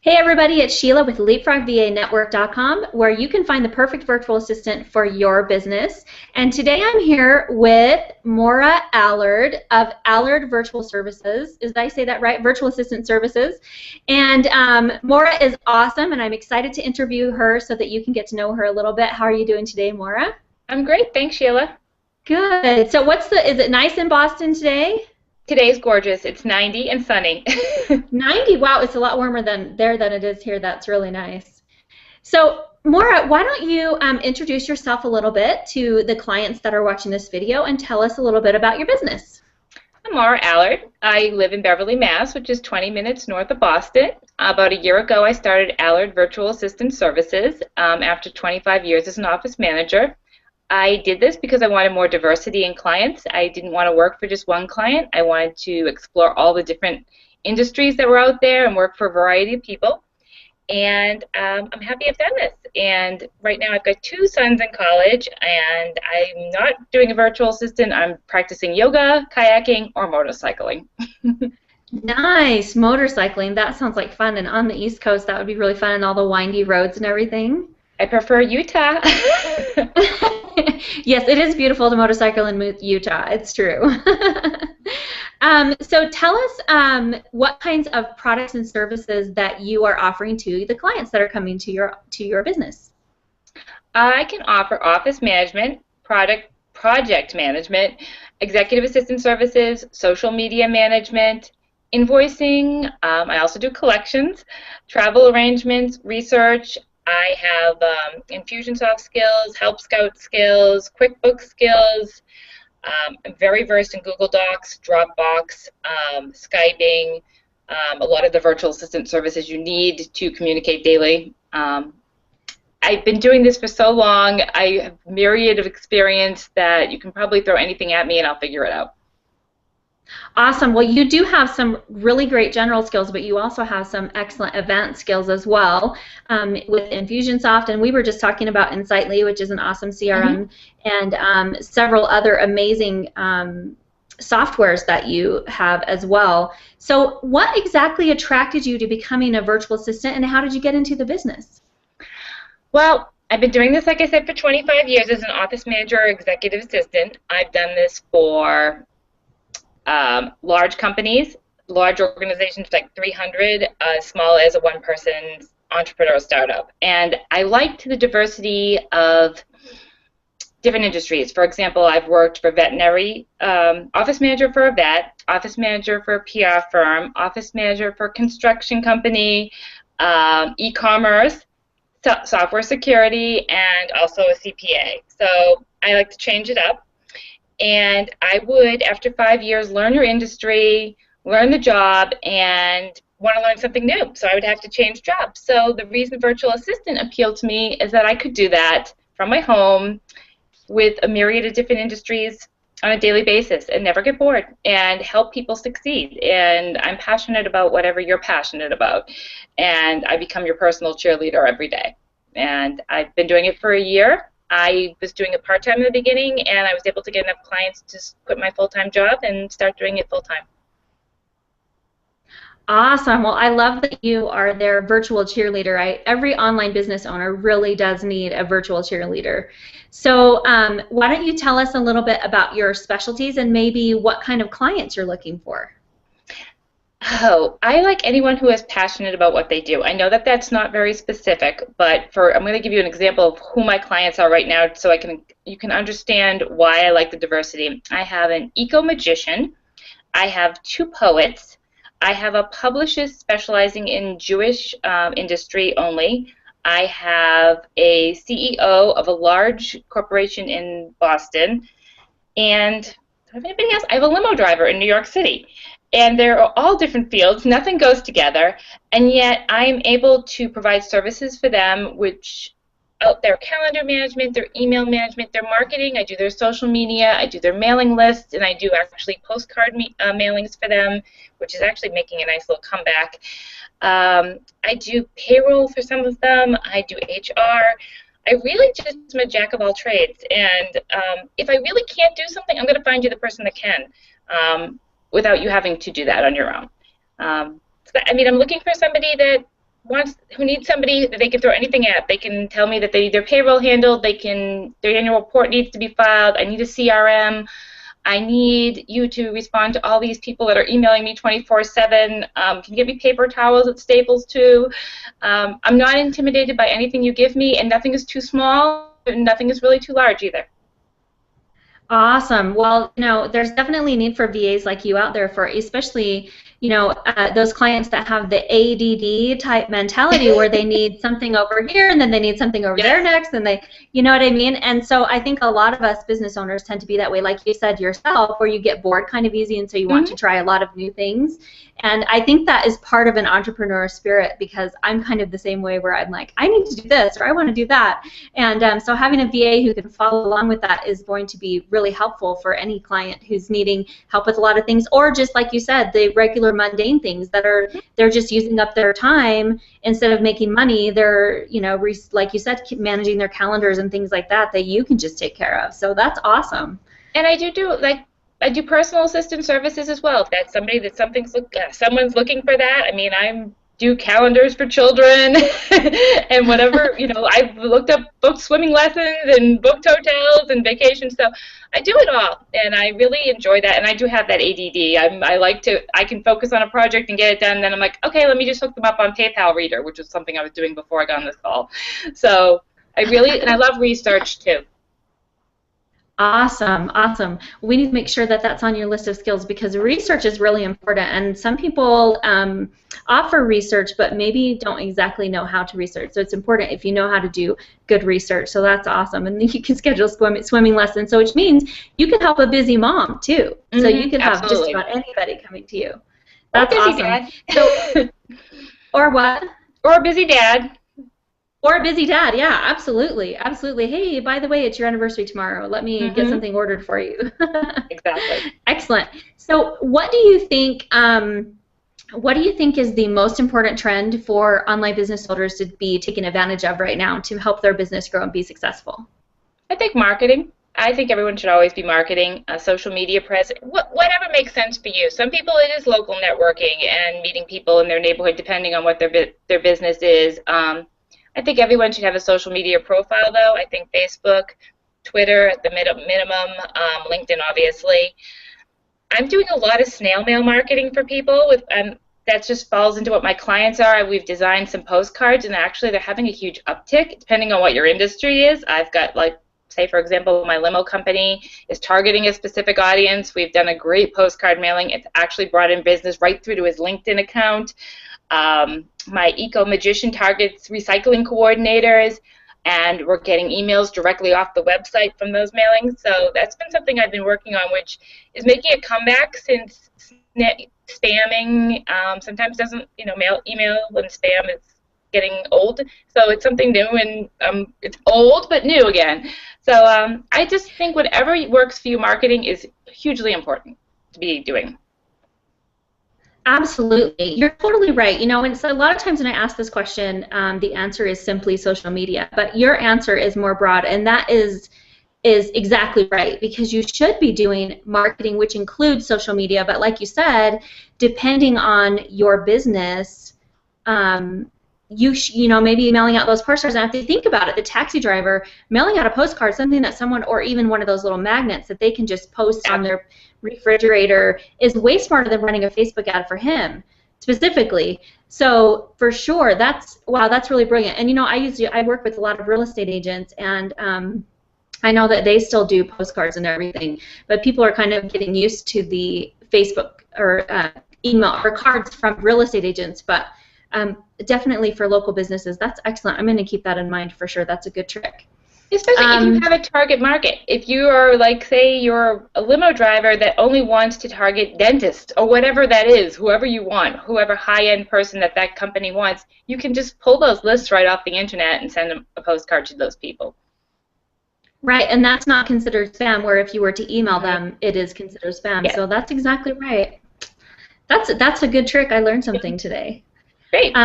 Hey everybody, it's Sheila with LeapFrogVA where you can find the perfect virtual assistant for your business. And today I'm here with Maura Allard of Allard Virtual Services. Did I say that right? Virtual Assistant Services. And Maura is awesome, and I'm excited to interview her so that you can get to know her a little bit. How are you doing today, Maura? I'm great, thanks, Sheila. Good. So is it nice in Boston today? Today's gorgeous. It's 90 and sunny. 90? Wow, it's a lot warmer than it is here. That's really nice. So, Maura, why don't you introduce yourself a little bit to the clients that are watching this video and tell us a little bit about your business? I'm Maura Allard. I live in Beverly, Mass., which is 20 minutes north of Boston. About a year ago, I started Allard Virtual Assistant Services after 25 years as an office manager. I did this because I wanted more diversity in clients. I didn't want to work for just one client. I wanted to explore all the different industries that were out there and work for a variety of people. And I'm happy I've done this. And right now I've got two sons in college, and I'm not doing a virtual assistant. I'm practicing yoga, kayaking, or motorcycling. Nice. Motorcycling. That sounds like fun. And on the East Coast, that would be really fun, and all the windy roads and everything. I prefer Utah. Yes, it is beautiful to motorcycle in Utah. It's true. So tell us what kinds of products and services that you are offering to the clients that are coming to your business. I can offer office management, project management, executive assistant services, social media management, invoicing. I also do collections, travel arrangements, research. I have Infusionsoft skills, Help Scout skills, QuickBooks skills. I'm very versed in Google Docs, Dropbox, Skyping, a lot of the virtual assistant services you need to communicate daily. I've been doing this for so long. I have a myriad of experience that you can probably throw anything at me and I'll figure it out. Awesome. Well, you do have some really great general skills, but you also have some excellent advanced skills as well with Infusionsoft. And we were just talking about Insightly, which is an awesome CRM, and several other amazing softwares that you have as well. So what exactly attracted you to becoming a virtual assistant, and how did you get into the business? Well, I've been doing this, like I said, for 25 years as an office manager or executive assistant. I've done this for large companies, large organizations like 300, as small as a one-person entrepreneur startup. And I liked the diversity of different industries. For example, I've worked for veterinary, office manager for a vet, office manager for a PR firm, office manager for a construction company, e-commerce, software security, and also a CPA. So I like to change it up. And I would, after 5 years, learn your industry, learn the job, and want to learn something new. So I would have to change jobs. So the reason virtual assistant appealed to me is that I could do that from my home with a myriad of different industries on a daily basis and never get bored and help people succeed. And I'm passionate about whatever you're passionate about. And I become your personal cheerleader every day. And I've been doing it for a year. I was doing it part-time in the beginning, and I was able to get enough clients to quit my full-time job and start doing it full-time. Awesome. Well, I love that you are their virtual cheerleader. Every online business owner really does need a virtual cheerleader. So why don't you tell us a little bit about your specialties and maybe what kind of clients you're looking for? Oh, I like anyone who is passionate about what they do. I know that that's not very specific, but I'm going to give you an example of who my clients are right now so you can understand why I like the diversity. I have an eco-magician. I have two poets. I have a publicist specializing in Jewish industry only. I have a CEO of a large corporation in Boston. And do I have anybody else? I have a limo driver in New York City. And they're all different fields. Nothing goes together. And yet I'm able to provide services for them, which their calendar management, their email management, their marketing. I do their social media. I do their mailing lists. And I do actually postcard mailings for them, which is actually making a nice little comeback. I do payroll for some of them. I do HR. I really just am a jack of all trades. And if I really can't do something, I'm going to find you the person that can. Without you having to do that on your own. I mean, I'm looking for somebody that who needs somebody that they can throw anything at. They can tell me that they need their payroll handled. Their annual report needs to be filed. I need a CRM. I need you to respond to all these people that are emailing me 24/7. Can you get me paper towels at Staples too? I'm not intimidated by anything you give me, and nothing is too small, and nothing is really too large either. Awesome. Well, there's definitely a need for VAs like you out there for especially, those clients that have the ADD type mentality where they need something over here and then they need something over there next and you know what I mean? And so I think a lot of us business owners tend to be that way, like you said yourself, where you get bored kind of easy and so you want to try a lot of new things. And I think that is part of an entrepreneur spirit because I'm kind of the same way where I'm like, I need to do this or I want to do that. And so having a VA who can follow along with that is going to be really helpful for any client who's needing help with a lot of things, or just like you said, the regular mundane things that they're just using up their time instead of making money. They're, like you said, managing their calendars and things like that you can just take care of. So that's awesome. And I do personal assistant services as well. If that's somebody that someone's looking for that. I mean, I do calendars for children and whatever. I've booked swimming lessons and booked hotels and vacations. So I do it all, and I really enjoy that. And I do have that ADD. I can focus on a project and get it done. And then I'm like, okay, let me just hook them up on PayPal Reader, which was something I was doing before I got on this call. So and I love research too. Awesome, awesome. We need to make sure that that's on your list of skills because research is really important. And some people offer research, but maybe don't exactly know how to research. So it's important if you know how to do good research. So that's awesome. And then you can schedule swimming lessons, so which means you can help a busy mom too. So you can have just about anybody coming to you. That's or a busy awesome. Dad. So, or what? Or a busy dad. Or a busy dad, yeah, absolutely, absolutely. Hey, by the way, it's your anniversary tomorrow. Let me get something ordered for you. Exactly. Excellent. So, what do you think? What do you think is the most important trend for online business owners to be taking advantage of right now to help their business grow and be successful? I think marketing. I think everyone should always be marketing, social media presence, whatever makes sense for you. Some people it is local networking and meeting people in their neighborhood, depending on what their business is. I think everyone should have a social media profile, though. I think Facebook, Twitter at the minimum, LinkedIn, obviously. I'm doing a lot of snail mail marketing for people. That just falls into what my clients are. We've designed some postcards, and actually they're having a huge uptick, depending on what your industry is. I've got, say, for example, my limo company is targeting a specific audience. We've done a great postcard mailing. It's actually brought in business right through to his LinkedIn account. My eco-magician targets recycling coordinators, and we're getting emails directly off the website from those mailings. So that's been something I've been working on, which is making a comeback since spamming sometimes doesn't, email and spam is getting old. So it's something new, and it's old but new again. So I just think whatever works for you, marketing is hugely important to be doing. Absolutely. You're totally right. And so a lot of times when I ask this question, the answer is simply social media. But your answer is more broad, and that is exactly right, because you should be doing marketing, which includes social media. But like you said, depending on your business, maybe mailing out those postcards. And if they think about it, the taxi driver mailing out a postcard, something that someone, or even one of those little magnets that they can just post on their refrigerator, is way smarter than running a Facebook ad for him specifically. So for sure, that's really brilliant. And I work with a lot of real estate agents, and I know that they still do postcards and everything, but people are kind of getting used to the Facebook or email or cards from real estate agents. But definitely for local businesses, that's excellent. I'm going to keep that in mind for sure. That's a good trick. Especially if you have a target market. If you are, say you're a limo driver that only wants to target dentists or whatever that is, whoever you want, whoever high-end person that company wants, you can just pull those lists right off the internet and send them a postcard to those people. Right, and that's not considered spam, where if you were to email them, it is considered spam. Yes. So that's exactly right. That's a good trick. I learned something today. Great.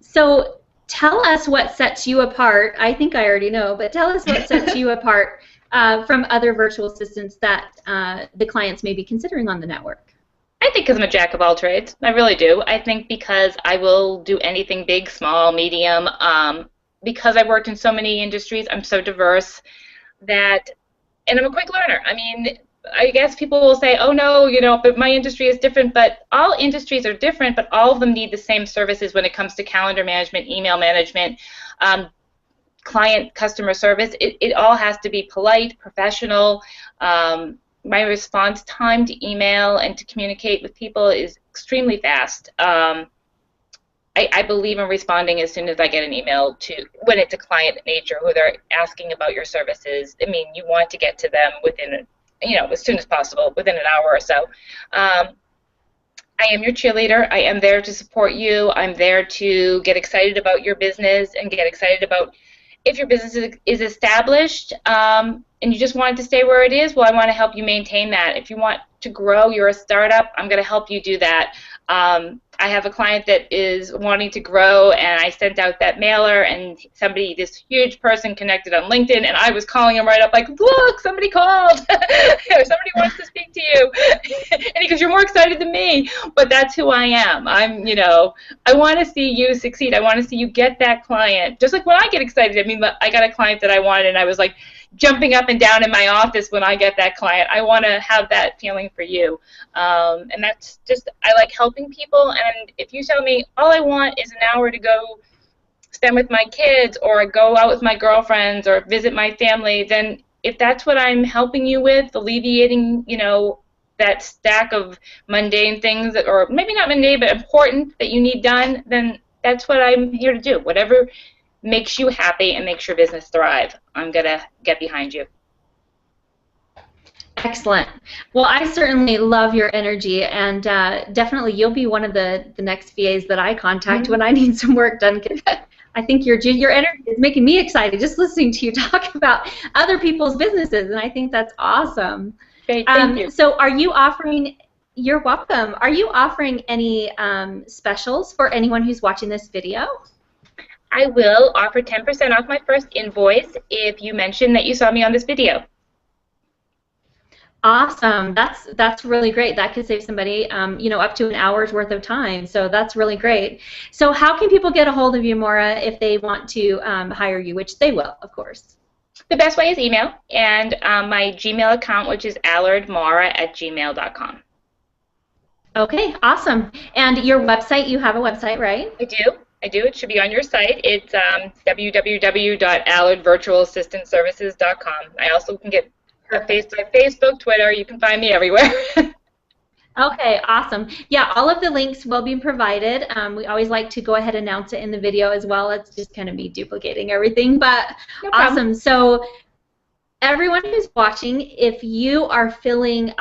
So tell us what sets you apart. I think I already know, but tell us what sets you apart from other virtual assistants that the clients may be considering on the network. I think because I'm a jack of all trades. I really do. I think because I will do anything big, small, medium. Because I've worked in so many industries, I'm so diverse that, and I'm a quick learner. I mean, I guess people will say, oh no, but my industry is different, but all industries are different, but all of them need the same services when it comes to calendar management, email management, client customer service. It all has to be polite, professional. My response time to email and to communicate with people is extremely fast. I believe in responding as soon as I get an email to when it's a client nature who they're asking about your services. I mean, you want to get to them within, as soon as possible, within an hour or so. I am your cheerleader. I am there to support you. I'm there to get excited about your business and get excited about if your business is established and you just want it to stay where it is, well, I want to help you maintain that. If you want to grow, you're a startup, I'm going to help you do that. I have a client that is wanting to grow, and I sent out that mailer, and this huge person connected on LinkedIn, and I was calling him right up like, look, somebody called, or somebody wants to speak to you. And he goes, you're more excited than me, but that's who I am. I want to see you succeed. I want to see you get that client. Just like when I get excited, I mean, I got a client that I wanted, and I was like jumping up and down in my office when I get that client. I want to have that feeling for you. And that's just, I like helping people, and if you tell me all I want is an hour to go spend with my kids or go out with my girlfriends or visit my family, then if that's what I'm helping you with, alleviating, that stack of mundane things, or maybe not mundane, but important that you need done, then that's what I'm here to do. Whatever makes you happy and makes your business thrive, I'm going to get behind you. Excellent. Well, I certainly love your energy, and definitely you'll be one of the next VAs that I contact when I need some work done. I think your energy is making me excited just listening to you talk about other people's businesses, and I think that's awesome. Great, thank you. So are you offering, you're welcome, are you offering any specials for anyone who's watching this video? I will offer 10% off my first invoice if you mention that you saw me on this video. Awesome. That's really great. That could save somebody, up to an hour's worth of time. So that's really great. So how can people get a hold of you, Maura, if they want to hire you, which they will, of course? The best way is email, and my Gmail account, which is allardmaura@gmail.com. Okay, awesome. And your website, you have a website, right? I do. It should be on your site. It's www.allardvirtualassistantservices.com. I also can get Facebook, Twitter. You can find me everywhere. Okay, awesome. Yeah, all of the links will be provided. We always like to go ahead and announce it in the video as well. It's just kind of me duplicating everything, but no problem. Awesome. So everyone who's watching, if you're feeling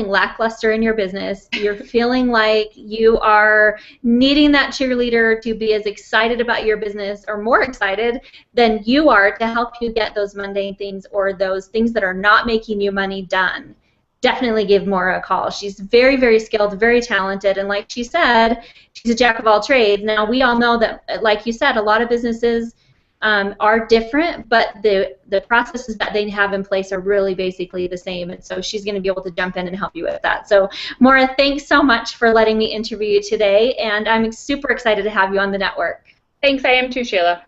lackluster in your business, you're feeling like you are needing that cheerleader to be as excited about your business or more excited than you are to help you get those mundane things or those things that are not making you money done, definitely give Maura a call. She's very, very skilled, very talented, and like she said, she's a jack of all trades. Now, we all know that, like you said, a lot of businesses are different, but the processes that they have in place are really basically the same, and so she's going to be able to jump in and help you with that. So, Maura, thanks so much for letting me interview you today, and I'm super excited to have you on the network. Thanks, I am too, Sheila.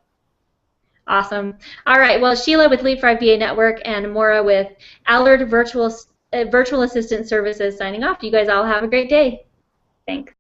Awesome. All right, well, Sheila with LeapFrogVA Network and Maura with Allard Virtual Assistant Services signing off. You guys all have a great day. Thanks.